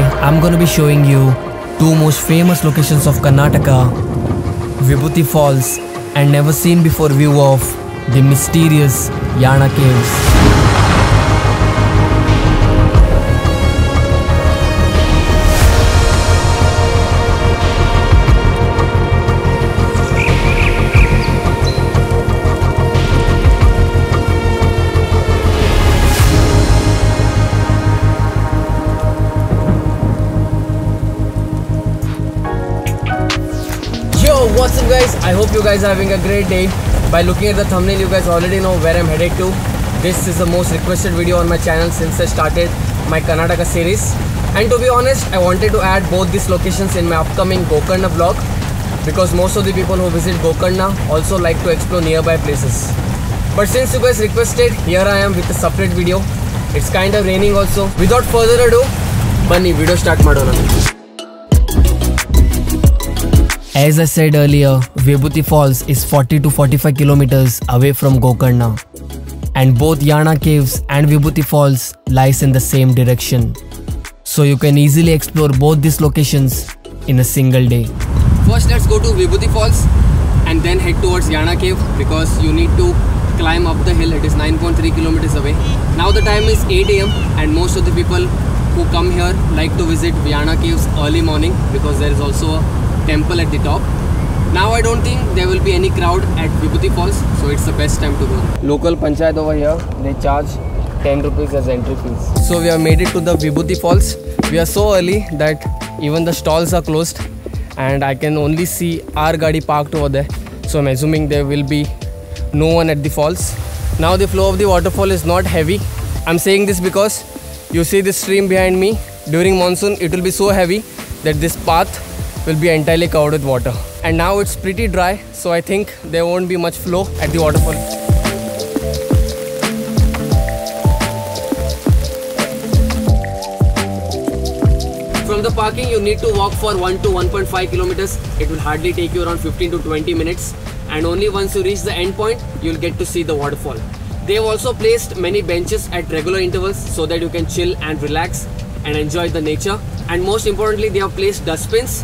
Today I'm gonna be showing you two most famous locations of Karnataka, Vibhuti Falls and never seen before view of the mysterious Yana Caves. What's up guys, I hope you guys are having a great day. By looking at the thumbnail you guys already know where I'm headed to. This is the most requested video on my channel since I started my Karnataka series, and to be honest I wanted to add both these locations in my upcoming Gokarna vlog because most of the people who visit Gokarna also like to explore nearby places. But since you guys requested, here I am with a separate video. It's kind of raining also. Without further ado, bunny video start madona. As I said earlier, Vibhuti Falls is 40 to 45 kilometers away from Gokarna, and both Yana Caves and Vibhuti Falls lies in the same direction. So you can easily explore both these locations in a single day. First let's go to Vibhuti Falls and then head towards Yana Cave because you need to climb up the hill. It is 9.3 kilometers away. Now the time is 8 AM and most of the people who come here like to visit Yana Caves early morning because there is also a temple at the top. Now I don't think there will be any crowd at Vibhuti Falls, so it's the best time to go. Local panchayat over here, they charge 10 rupees as entry fees. So we have made it to the Vibhuti Falls. We are so early that even the stalls are closed and I can only see our gadi parked over there. So I'm assuming there will be no one at the falls. Now the flow of the waterfall is not heavy. I'm saying this because you see this stream behind me. During monsoon it will be so heavy that this path will be entirely covered with water, and now it's pretty dry, so I think there won't be much flow at the waterfall. From the parking you need to walk for 1 to 1.5 kilometers. It will hardly take you around 15 to 20 minutes, and only once you reach the end point you'll get to see the waterfall. They have also placed many benches at regular intervals so that you can chill and relax and enjoy the nature, and most importantly they have placed dustbins.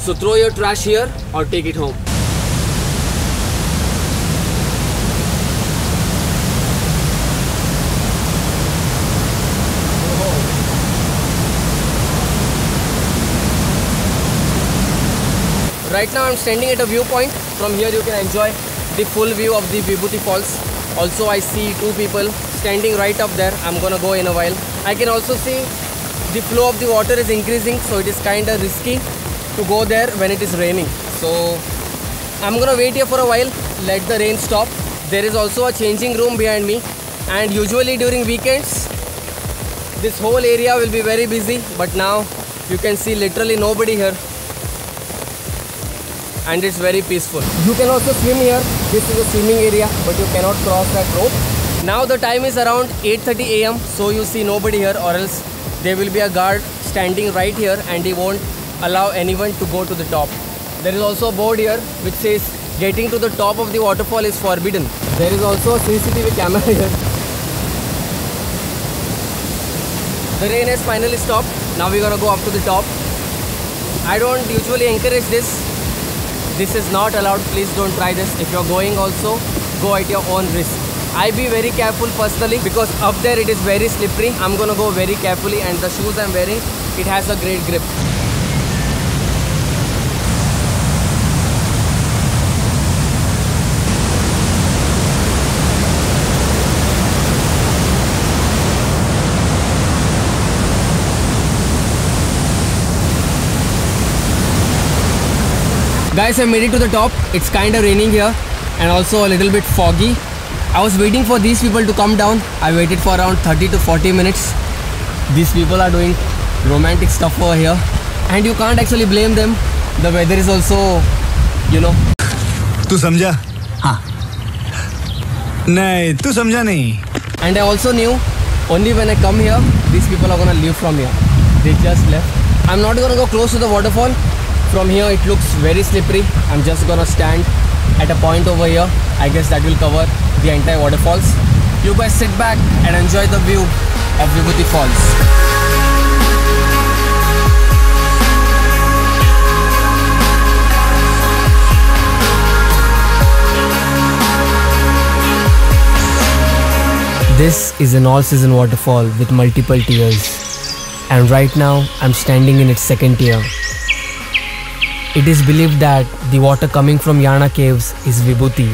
So throw your trash here or take it home. Right now I'm standing at a viewpoint. From here you can enjoy the full view of the Vibhuti Falls. Also I see two people standing right up there. I'm gonna go in a while. I can also see the flow of the water is increasing, so it is kinda risky to go there when it is raining. So I'm gonna wait here for a while, let the rain stop. There is also a changing room behind me, and usually during weekends this whole area will be very busy, but now you can see literally nobody here and it's very peaceful. You can also swim here. This is a swimming area, but you cannot cross that rope. Now the time is around 8:30 AM, so you see nobody here, or else there will be a guard standing right here and he won't allow anyone to go to the top. There is also a board here which says getting to the top of the waterfall is forbidden. There is also a CCTV camera here. The rain has finally stopped. Now we're gonna go up to the top. I don't usually encourage this. This is not allowed. Please don't try this. If you're going also, go at your own risk. I be very careful personally because up there it is very slippery. I'm gonna go very carefully, and the shoes I'm wearing, it has a great grip. Guys, I made it to the top. It's kind of raining here and also a little bit foggy. I was waiting for these people to come down. I waited for around 30 to 40 minutes. These people are doing romantic stuff over here and you can't actually blame them. The weather is also, you know. तू समझा? हाँ. नहीं, तू समझा नहीं. And I also knew only when I come here, these people are gonna leave from here. They just left. I'm not gonna go close to the waterfall. From here it looks very slippery. I'm just gonna stand at a point over here. I guess that will cover the entire waterfalls. You guys sit back and enjoy the view of Vibhuti Falls. This is an all-season waterfall with multiple tiers, and right now I'm standing in its second tier. It is believed that the water coming from Yana caves is Vibhuti,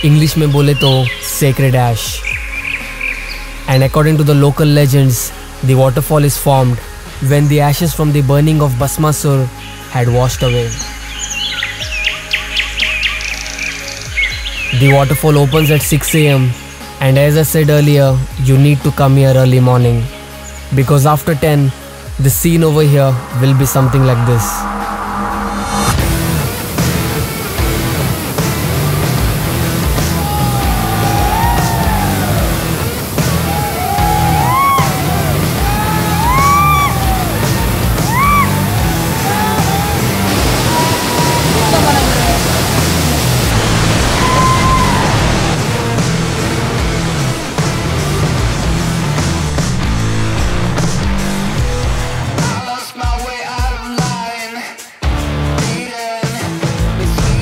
English में बोले तो sacred ash. And according to the local legends, the waterfall is formed when the ashes from the burning of Bhasmasur had washed away. The waterfall opens at 6 AM, and as I said earlier, you need to come here early morning, because after 10, the scene over here will be something like this.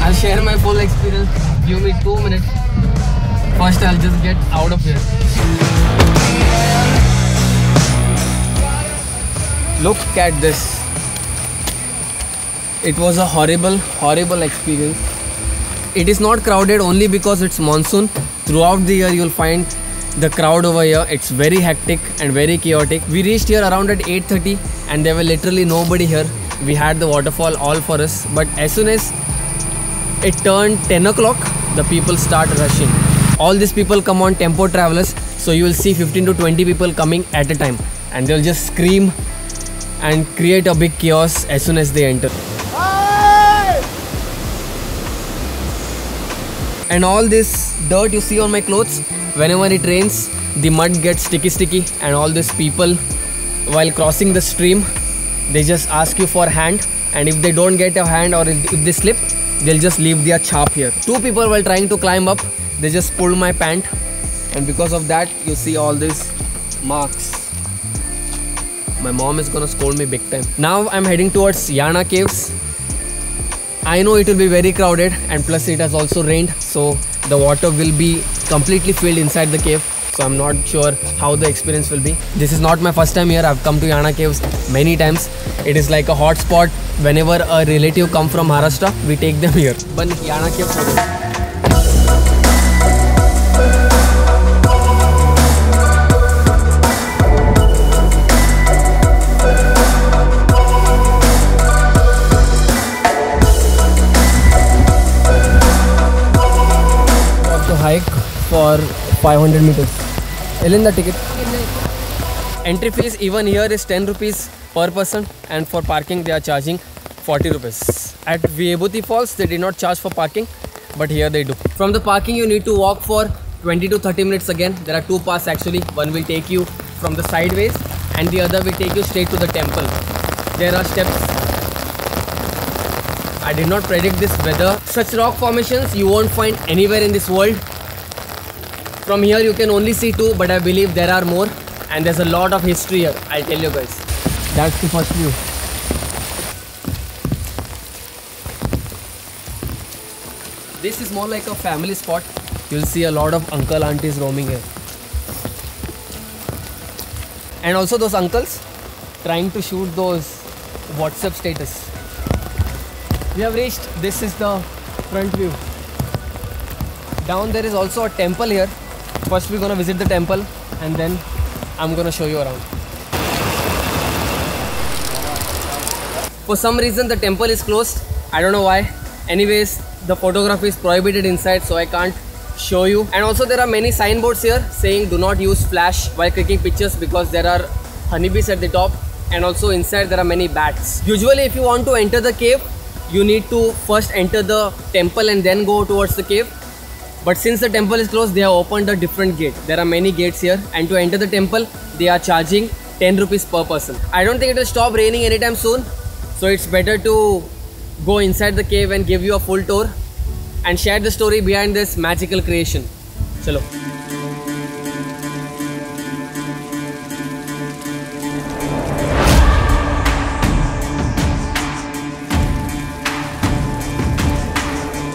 I'll share my full experience. Give me 2 minutes. First, I'll just get out of here. Look at this. It was a horrible experience. It is not crowded only because it's monsoon. Throughout the year, you'll find the crowd over here. It's very hectic and very chaotic. We reached here around at 8:30 and there were literally nobody here. We had the waterfall all for us, but as soon as it turned 10 o'clock, the people start rushing. All these people come on tempo travelers, so you will see 15 to 20 people coming at a time, and they'll just scream and create a big chaos as soon as they enter. And all this dirt you see on my clothes, whenever it rains, the mud gets sticky, and all these people, while crossing the stream, they just ask you for a hand, and if they don't get a hand or if they slip, they'll just leave their chap here. 2 people while trying to climb up, they just pulled my pant, and because of that you see all these marks. My mom is gonna scold me big time. Now I'm heading towards Yana caves. I know it will be very crowded, and plus it has also rained, so the water will be completely filled inside the cave, so I'm not sure how the experience will be. This is not my first time here. I've come to Yana caves many times. It is like a hot spot. Whenever a relative come from Maharashtra, we take them here. But Yana caves ho gaye. Hike for 500 meters. Elinda ticket. Entry fees even here is 10 rupees per person, and for parking they are charging 40 rupees. At Vibhuti Falls they did not charge for parking, but here they do. From the parking you need to walk for 20 to 30 minutes again. There are 2 paths actually. One will take you from the sideways and the other will take you straight to the temple. There are steps. I did not predict this weather. Such rock formations you won't find anywhere in this world. From here you can only see 2, but I believe there are more, and there's a lot of history here. I'll tell you guys. That's the first view. This is more like a family spot. You'll see a lot of uncle aunties roaming here. And also those uncles trying to shoot those WhatsApp status. We have reached. This is the front view. Down there is also a temple here. First we're gonna visit the temple and then I'm gonna show you around. For some reason the temple is closed. I don't know why. Anyways, the photography is prohibited inside, so I can't show you. And also there are many signboards here saying do not use flash while clicking pictures, because there are honeybees at the top, and also inside there are many bats. Usually if you want to enter the cave, you need to first enter the temple and then go towards the cave. But since the temple is closed, they have opened a different gate. There are many gates here, and to enter the temple, they are charging 10 rupees per person. I don't think it will stop raining anytime soon, so it's better to go inside the cave and give you a full tour and share the story behind this magical creation. Chalo.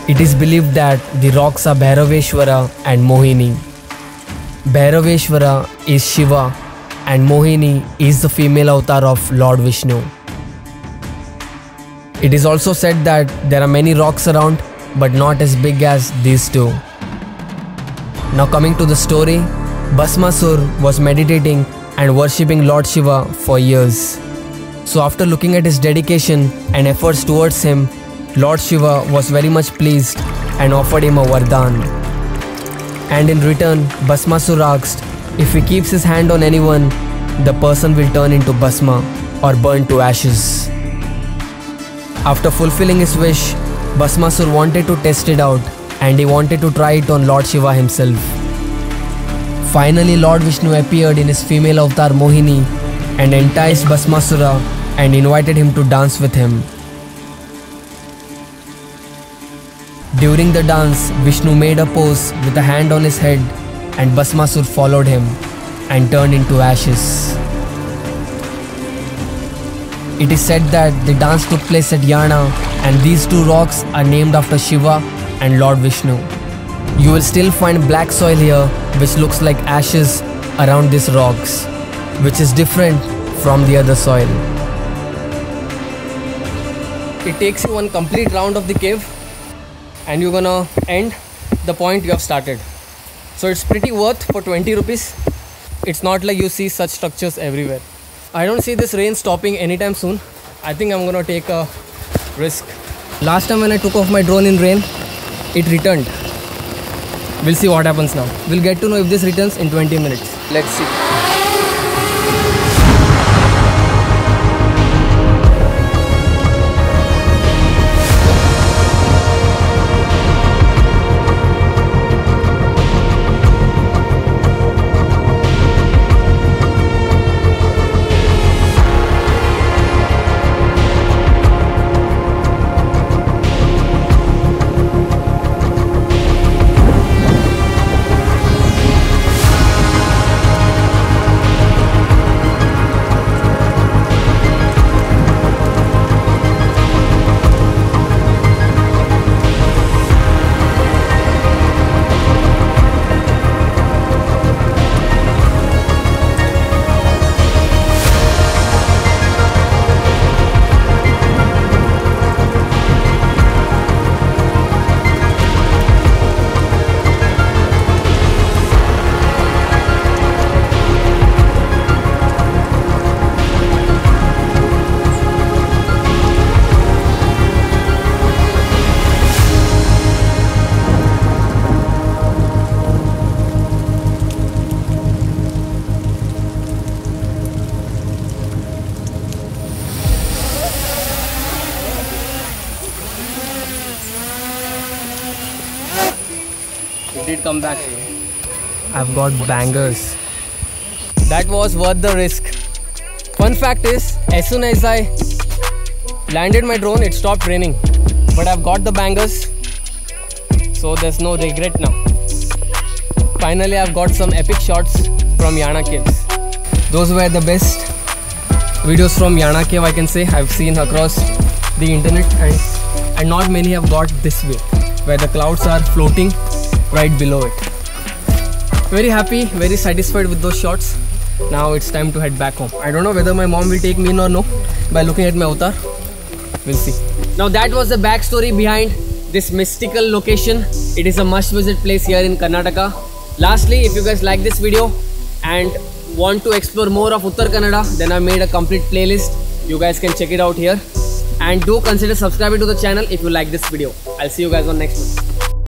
It is believed that the rocks are Bhairaveshwara and Mohini. Bhairaveshwara is Shiva and Mohini is the female avatar of Lord Vishnu. It is also said that there are many rocks around, but not as big as these two. Now coming to the story, Bhasmasur was meditating and worshipping Lord Shiva for years. So after looking at his dedication and efforts towards him, Lord Shiva was very much pleased and offered him a Vardhan. And in return, Bhasmasur asked if he keeps his hand on anyone, the person will turn into Bhasma or burn to ashes. After fulfilling his wish, Bhasmasur wanted to test it out and he wanted to try it on Lord Shiva himself. Finally, Lord Vishnu appeared in his female avatar Mohini and enticed Bhasmasura and invited him to dance with him. During the dance, Vishnu made a pose with a hand on his head and Bhasmasur followed him and turned into ashes. It is said that the dance took place at Yana and these two rocks are named after Shiva and Lord Vishnu. You will still find black soil here which looks like ashes around these rocks, which is different from the other soil. It takes you one complete round of the cave and you're gonna end the point you have started. So it's pretty worth for 20 rupees. It's not like you see such structures everywhere. I don't see this rain stopping anytime soon. I think I'm gonna take a risk. Last time when I took off my drone in rain, it returned. We'll see what happens now. We'll get to know if this returns in 20 minutes. Let's see. Did come back. I've got bangers. That was worth the risk. Fun fact is, as soon as I landed my drone, it stopped raining. But I've got the bangers, so there's no regret now. Finally, I've got some epic shots from Yana Caves. Those were the best videos from Yana Cave, I can say, I've seen across the internet, and not many have got this way, where the clouds are floating right below it. Very happy, very satisfied with those shots. Now it's time to head back home. I don't know whether my mom will take me in or no. By looking at my avatar, we'll see. Now that was the backstory behind this mystical location. It is a must visit place here in Karnataka. Lastly, if you guys like this video and want to explore more of Uttar Kannada, then I made a complete playlist. You guys can check it out here. And do consider subscribing to the channel if you like this video. I'll see you guys on next one.